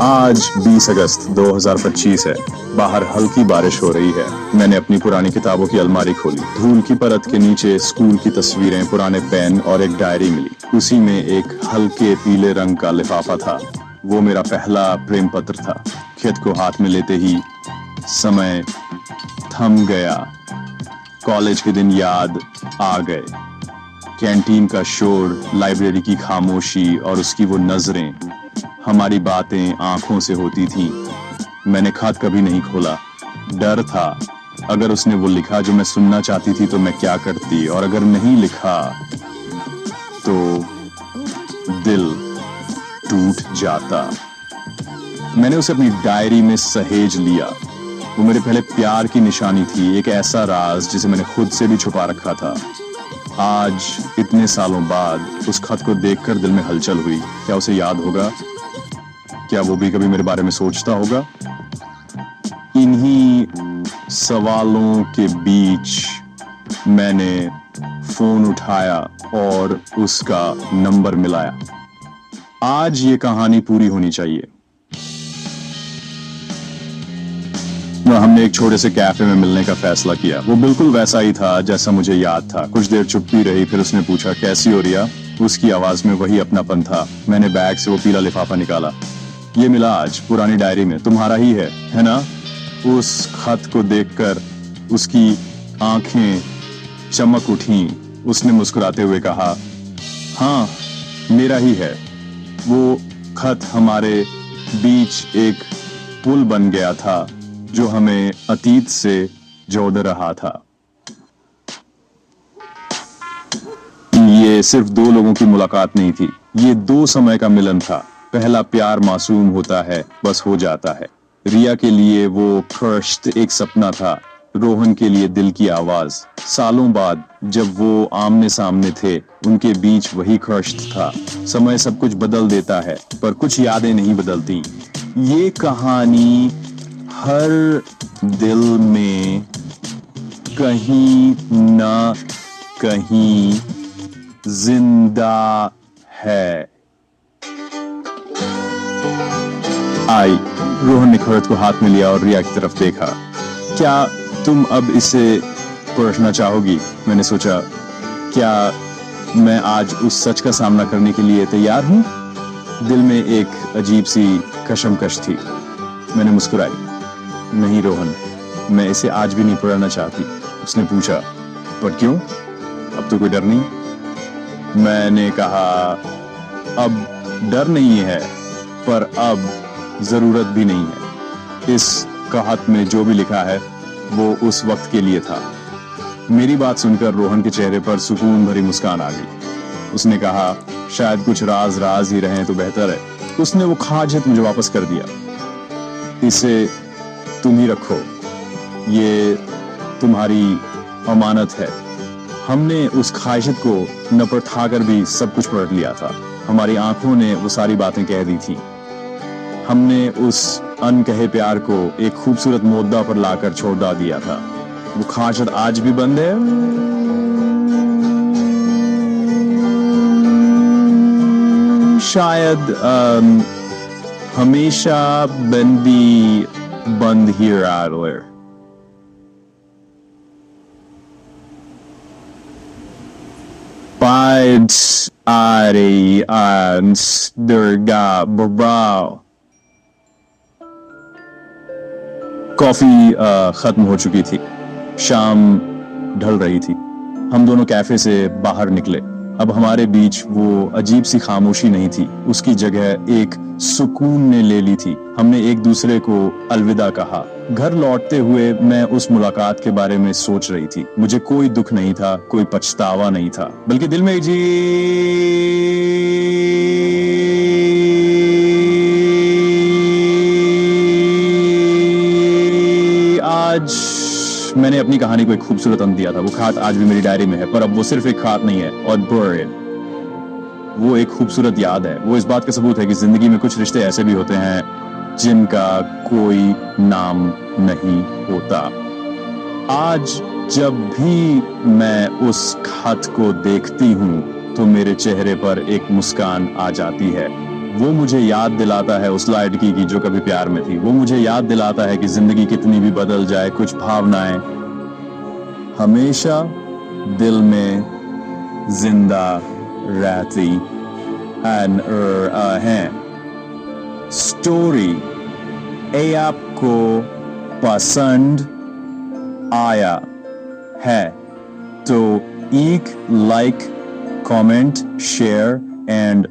आज 20 अगस्त 2025 है। बाहर हल्की बारिश हो रही है। मैंने अपनी पुरानी किताबों की अलमारी खोली। धूल की परत के नीचे स्कूल की तस्वीरें, पुराने पेन और एक डायरी मिली। उसी में एक हल्के पीले रंग का लिफाफा था। वो मेरा पहला प्रेम पत्र था। खेत को हाथ में लेते ही समय थम गया। कॉलेज के दिन याद आ गए। कैंटीन का शोर, लाइब्रेरी की खामोशी और उसकी वो नजरें। हमारी बातें आंखों से होती थीं। मैंने खत कभी नहीं खोला। डर था, अगर उसने वो लिखा जो मैं सुनना चाहती थी तो मैं क्या करती, और अगर नहीं लिखा तो दिल टूट जाता। मैंने उसे अपनी डायरी में सहेज लिया। वो मेरे पहले प्यार की निशानी थी, एक ऐसा राज जिसे मैंने खुद से भी छुपा रखा था। आज इतने सालों बाद उस खत को देखकर दिल में हलचल हुई। क्या उसे याद होगा? क्या वो भी कभी मेरे बारे में सोचता होगा? इन्हीं सवालों के बीच मैंने फोन उठाया और उसका नंबर मिलाया। आज ये कहानी पूरी होनी चाहिए। हमने एक छोटे से कैफे में मिलने का फैसला किया। वो बिल्कुल वैसा ही था जैसा मुझे याद था। कुछ देर चुप्पी रही, फिर उसने पूछा, कैसी हो रिया? उसकी आवाज में वही अपनापन था। मैंने बैग से वो पीला लिफाफा निकाला। ये मिला आज पुरानी डायरी में, तुम्हारा ही है ना? उस खत को देखकर उसकी आंखें चमक उठी। उसने मुस्कुराते हुए कहा, हाँ, मेरा ही है। वो खत हमारे बीच एक पुल बन गया था जो हमें अतीत से जोड़ रहा था। ये सिर्फ दो लोगों की मुलाकात नहीं थी, ये दो समय का मिलन था। पहला प्यार मासूम होता है, बस हो जाता है। रिया के लिए वो फर्स्ट एक सपना था, रोहन के लिए दिल की आवाज। सालों बाद जब वो आमने सामने थे, उनके बीच वही क्रश था। समय सब कुछ बदल देता है, पर कुछ यादें नहीं बदलती। ये कहानी हर दिल में कहीं ना कहीं जिंदा है। आई। रोहन ने खत को हाथ में लिया और रिया की तरफ देखा। क्या तुम अब इसे पढ़ना चाहोगी? मैंने सोचा, क्या मैं आज उस सच का सामना करने के लिए तैयार हूं? दिल में एक अजीब सी कशमकश थी। मैंने मुस्कुराई। नहीं रोहन, मैं इसे आज भी नहीं पढ़ना चाहती। उसने पूछा, पर क्यों? अब तो कोई डर नहीं। मैंने कहा, अब डर नहीं है, पर अब जरूरत भी नहीं है। इस खत में जो भी लिखा है वो उस वक्त के लिए था। मेरी बात सुनकर रोहन के चेहरे पर सुकून भरी मुस्कान आ गई। उसने कहा, शायद कुछ राज राज ही रहे तो बेहतर है। उसने वो खाजत मुझे वापस कर दिया। इसे तुम ही रखो, ये तुम्हारी अमानत है। हमने उस ख्वाहिशत को न परखा कर भी सब कुछ पढ़ लिया था। हमारी आंखों ने वो सारी बातें कह दी थी। हमने उस अनकहे प्यार को एक खूबसूरत मुद्दा पर लाकर छोड़ दिया था। वो ख्वाहिशत आज भी बंद है। शायद हमेशा बंद ही रहा। Paz Ari Ans Durga Brau। Coffee खत्म हो चुकी थी। शाम ढल रही थी। हम दोनों कैफे से बाहर निकले। अब हमारे बीच वो अजीब सी खामोशी नहीं थी, उसकी जगह एक सुकून ने ले ली थी। हमने एक दूसरे को अलविदा कहा। घर लौटते हुए मैं उस मुलाकात के बारे में सोच रही थी। मुझे कोई दुख नहीं था, कोई पछतावा नहीं था, बल्कि दिल में जी आज मैंने अपनी कहानी को एक खूबसूरत अंत दिया था। वो खात आज भी मेरी डायरी में है, पर अब वो सिर्फ एक खात नहीं है, और वो एक खूबसूरत याद है। वो इस बात का सबूत है कि जिंदगी में कुछ रिश्ते ऐसे भी होते हैं जिनका कोई नाम नहीं होता। आज जब भी मैं उस खत को देखती हूँ तो मेरे चेहरे पर एक मुस्कान आ जाती है। वो मुझे याद दिलाता है उस लड़की की जो कभी प्यार में थी। वो मुझे याद दिलाता है कि जिंदगी कितनी भी बदल जाए, कुछ भावनाएं हमेशा दिल में जिंदा रहती हैं। स्टोरी ए आपको पसंद आया है तो एक लाइक, कमेंट, शेयर एंड